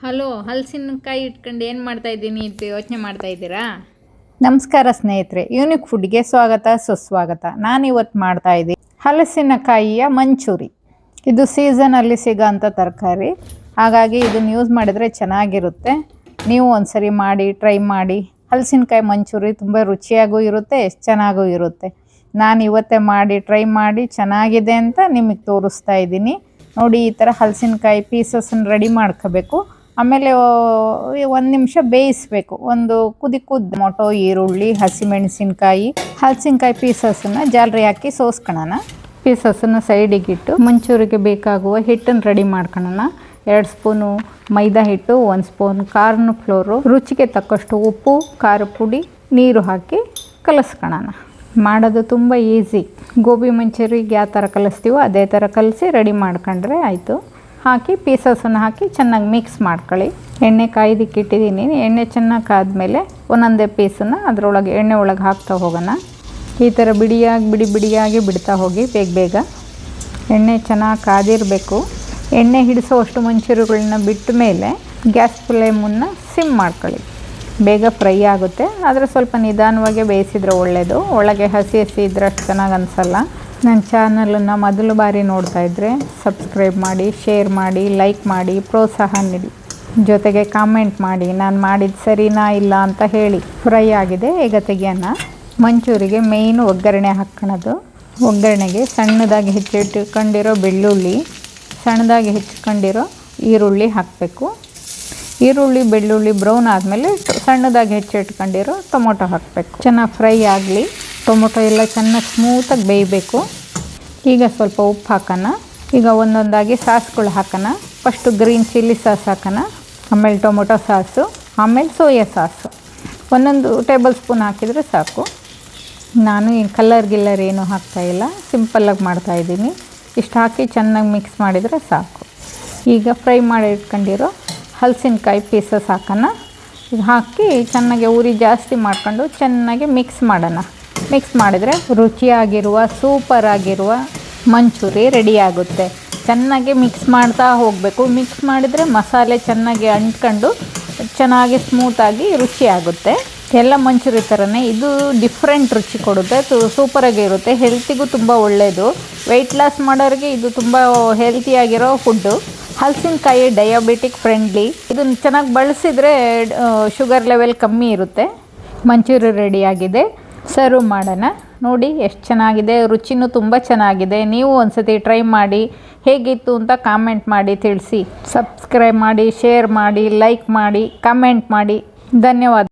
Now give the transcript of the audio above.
Hello, ಹಲಸಿನಕಾಯಿ ಇಟ್ಕೊಂಡು ಏನು ಮಾಡ್ತಾ ಇದ್ದೀನಿ ಅಂತ ಯೋಚನೆ ಮಾಡ್ತಾ ಇದ್ದೀರಾ? ನಮಸ್ಕಾರ ಸ್ನೇಹಿತರೆ, ಯೂನಿಕ್ ಫುಡ್ಗೆ ಸ್ವಾಗತ ಸುಸ್ವಾಗತ. ನಾನಿವತ್ತು ಮಾಡ್ತಾ ಇದ್ದೀನಿ ಹಲಸಿನಕಾಯಿಯ ಮಂಚೂರಿ. ಇದು ಸೀಸನಲ್ಲಿ ಸಿಗೋಂಥ ತರಕಾರಿ, ಹಾಗಾಗಿ ಇದನ್ನು ಯೂಸ್ ಮಾಡಿದರೆ ಚೆನ್ನಾಗಿರುತ್ತೆ. ನೀವು ಒಂದ್ಸರಿ ಮಾಡಿ ಟ್ರೈ ಮಾಡಿ. ಹಲಸಿನಕಾಯಿ ಮಂಚೂರಿ ತುಂಬ ರುಚಿಯಾಗೂ ಇರುತ್ತೆ, ಚೆನ್ನಾಗೂ ಇರುತ್ತೆ. ನಾನು ಇವತ್ತೇ ಮಾಡಿ ಟ್ರೈ ಮಾಡಿ ಚೆನ್ನಾಗಿದೆ ಅಂತ ನಿಮಗೆ ತೋರಿಸ್ತಾ ಇದ್ದೀನಿ. ನೋಡಿ, ಈ ಥರ ಹಲಸಿನಕಾಯಿ ಪೀಸಸ್ಸನ್ನು ರೆಡಿ ಮಾಡ್ಕೋಬೇಕು. ಆಮೇಲೆ 1 ನಿಮಿಷ ಬೇಯಿಸಬೇಕು. ಒಂದು ಕುದಿ ಟೊಮೊಟೊ, ಈರುಳ್ಳಿ, ಹಸಿಮೆಣಸಿನ್ಕಾಯಿ, ಹಲಸಿನಕಾಯಿ ಪೀಸಸ್ಸನ್ನು ಜಾಲರಿ ಹಾಕಿ ಸೋಸ್ಕೊಳ್ಳೋಣ. ಪೀಸಸ್ಸನ್ನು ಸೈಡಿಗಿಟ್ಟು ಮಂಚೂರಿಗೆ ಬೇಕಾಗುವ ಹಿಟ್ಟನ್ನು ರೆಡಿ ಮಾಡ್ಕೊಳ್ಳೋಣ. 2 ಸ್ಪೂನು ಮೈದಾ ಹಿಟ್ಟು, 1 ಸ್ಪೂನ್ ಕಾರ್ನ್ ಫ್ಲೋರು, ರುಚಿಗೆ ತಕ್ಕಷ್ಟು ಉಪ್ಪು, ಖಾರ ಪುಡಿ, ನೀರು ಹಾಕಿ ಕಲಿಸ್ಕೊಳ್ಳೋಣ. ಮಾಡೋದು ತುಂಬ ಈಸಿ. ಗೋಬಿ ಮಂಚೂರಿಗೆ ಯಾವ ಥರ ಕಲಿಸ್ತೀವೋ ಅದೇ ಥರ ಕಲಸಿ ರೆಡಿ ಮಾಡ್ಕೊಂಡ್ರೆ ಆಯಿತು. ಹಾಕಿ ಪೀಸಸನ್ನು ಹಾಕಿ ಚೆನ್ನಾಗಿ ಮಿಕ್ಸ್ ಮಾಡ್ಕೊಳ್ಳಿ. ಎಣ್ಣೆ ಕಾಯ್ದಕ್ಕೆ ಇಟ್ಟಿದ್ದೀನಿ. ಎಣ್ಣೆ ಚೆನ್ನಾಗಿ ಕಾದ್ಮೇಲೆ ಒಂದೊಂದೇ ಪೀಸನ್ನು ಅದರೊಳಗೆ ಎಣ್ಣೆ ಒಳಗೆ ಹಾಕ್ತಾ ಹೋಗೋಣ. ಈ ಥರ ಬಿಡಿಯಾಗಿ ಬಿಡ್ತಾ ಹೋಗಿ ಬೇಗ. ಎಣ್ಣೆ ಚೆನ್ನಾಗಿ ಕಾದಿರಬೇಕು. ಎಣ್ಣೆ ಹಿಡಿಸೋವಷ್ಟು ಮಂಚೂರಿಗಳನ್ನ ಬಿಟ್ಟ ಮೇಲೆ ಗ್ಯಾಸ್ ಫ್ಲೇಮನ್ನು ಸಿಮ್ ಮಾಡ್ಕೊಳ್ಳಿ. ಬೇಗ ಫ್ರೈ ಆಗುತ್ತೆ, ಆದರೆ ಸ್ವಲ್ಪ ನಿಧಾನವಾಗಿ ಬೇಯಿಸಿದ್ರೆ ಒಳ್ಳೆಯದು. ಒಳಗೆ ಹಸಿ ಇದ್ರೆ ಅಷ್ಟು ಚೆನ್ನಾಗಿ ಅನಿಸಲ್ಲ. ನನ್ನ ಚಾನಲನ್ನು ಮೊದಲು ಬಾರಿ ನೋಡ್ತಾ ಇದ್ದರೆ ಸಬ್ಸ್ಕ್ರೈಬ್ ಮಾಡಿ, ಶೇರ್ ಮಾಡಿ, ಲೈಕ್ ಮಾಡಿ, ಪ್ರೋತ್ಸಾಹ ನೀಡಿ. ಜೊತೆಗೆ ಕಾಮೆಂಟ್ ಮಾಡಿ, ನಾನು ಮಾಡಿದ್ದು ಸರಿನಾ ಇಲ್ಲ ಅಂತ ಹೇಳಿ. ಫ್ರೈ ಆಗಿದೆ, ಈಗ ತೆಗಿಯೋಣ. ಮಂಚೂರಿಗೆ ಮೇಯ್ನು ಒಗ್ಗರಣೆ ಹಾಕ್ಕೊಳ್ಳೋದು. ಒಗ್ಗರಣೆಗೆ ಸಣ್ಣದಾಗಿ ಹೆಚ್ಚಿಟ್ಕೊಂಡಿರೋ ಬೆಳ್ಳುಳ್ಳಿ, ಸಣ್ಣದಾಗಿ ಹೆಚ್ಚಿಕೊಂಡಿರೋ ಈರುಳ್ಳಿ ಹಾಕಬೇಕು. ಈರುಳ್ಳಿ ಬೆಳ್ಳುಳ್ಳಿ ಬ್ರೌನ್ ಆದಮೇಲೆ ಸಣ್ಣದಾಗಿ ಹೆಚ್ಚಿಟ್ಕೊಂಡಿರೋ ಟೊಮೊಟೊ ಹಾಕಬೇಕು. ಚೆನ್ನಾಗಿ ಫ್ರೈ ಆಗಲಿ. ಟೊಮೊಟೊ ಎಲ್ಲ ಚೆನ್ನಾಗಿ ಸ್ಮೂತಾಗಿ ಬೇಯಬೇಕು. ಈಗ ಸ್ವಲ್ಪ ಉಪ್ಪು ಹಾಕೋಣ. ಈಗ ಒಂದೊಂದಾಗಿ ಸಾಸ್ಗಳು ಹಾಕೋಣ. ಫಸ್ಟು ಗ್ರೀನ್ ಚಿಲ್ಲಿ ಸಾಸ್ ಹಾಕೋಣ, ಆಮೇಲೆ ಟೊಮೊಟೊ ಸಾಸು, ಆಮೇಲೆ ಸೋಯಾ ಸಾಸು. 1 ಟೇಬಲ್ ಸ್ಪೂನ್ ಹಾಕಿದರೆ ಸಾಕು. ನಾನು ಈ ಕಲ್ಲರ್ ಏನೂ ಹಾಕ್ತಾಯಿಲ್ಲ, ಸಿಂಪಲ್ಲಾಗಿ ಮಾಡ್ತಾಯಿದ್ದೀನಿ. ಇಷ್ಟು ಹಾಕಿ ಚೆನ್ನಾಗಿ ಮಿಕ್ಸ್ ಮಾಡಿದರೆ ಸಾಕು. ಈಗ ಫ್ರೈ ಮಾಡಿ ಇಟ್ಕೊಂಡಿರೋ ಹಲಸಿನಕಾಯಿ ಪೀಸಸ್ ಹಾಕೋಣ. ಇದು ಹಾಕಿ ಚೆನ್ನಾಗಿ ಉರಿ ಜಾಸ್ತಿ ಮಾಡ್ಕೊಂಡು ಚೆನ್ನಾಗಿ ಮಿಕ್ಸ್ ಮಾಡೋಣ. ಮಿಕ್ಸ್ ಮಾಡಿದರೆ ರುಚಿಯಾಗಿರುವ ಸೂಪರಾಗಿರುವ ಮಂಚೂರಿ ರೆಡಿ ಆಗುತ್ತೆ. ಚೆನ್ನಾಗಿ ಮಿಕ್ಸ್ ಮಾಡ್ತಾ ಹೋಗಬೇಕು. ಮಿಕ್ಸ್ ಮಾಡಿದರೆ ಮಸಾಲೆ ಚೆನ್ನಾಗಿ ಅಂಟ್ಕೊಂಡು ಚೆನ್ನಾಗಿ ಸ್ಮೂತಾಗಿ ರುಚಿಯಾಗುತ್ತೆ. ಎಲ್ಲ ಮಂಚೂರಿ ಥರನೇ ಇದು ಡಿಫ್ರೆಂಟ್ ರುಚಿ ಕೊಡುತ್ತೆ. ಸೂಪರಾಗಿ ಇರುತ್ತೆ. ಹೆಲ್ತಿಗೂ ತುಂಬ ಒಳ್ಳೆಯದು. ವೆಯ್ಟ್ ಲಾಸ್ ಮಾಡೋರಿಗೆ ಇದು ತುಂಬ ಹೆಲ್ತಿಯಾಗಿರೋ ಫುಡ್ಡು. ಹಲಸಿನಕಾಯಿ ಡಯಾಬಿಟಿಕ್ ಫ್ರೆಂಡ್ಲಿ. ಇದನ್ನು ಚೆನ್ನಾಗಿ ಬಳಸಿದರೆ ಶುಗರ್ ಲೆವೆಲ್ ಕಮ್ಮಿ ಇರುತ್ತೆ. ಮಂಚೂರಿ ರೆಡಿಯಾಗಿದೆ. ಸರ್ವ್ ಮಾಡೋಣ. ನೋಡಿ ಎಷ್ಟು ಚೆನ್ನಾಗಿದೆ, ರುಚಿನೂ ತುಂಬ ಚೆನ್ನಾಗಿದೆ. ನೀವು ಒಂದ್ಸತಿ ಟ್ರೈ ಮಾಡಿ, ಹೇಗಿತ್ತು ಅಂತ ಕಾಮೆಂಟ್ ಮಾಡಿ ತಿಳಿಸಿ. ಸಬ್ಸ್ಕ್ರೈಬ್ ಮಾಡಿ, ಶೇರ್ ಮಾಡಿ, ಲೈಕ್ ಮಾಡಿ, ಕಮೆಂಟ್ ಮಾಡಿ. ಧನ್ಯವಾದ.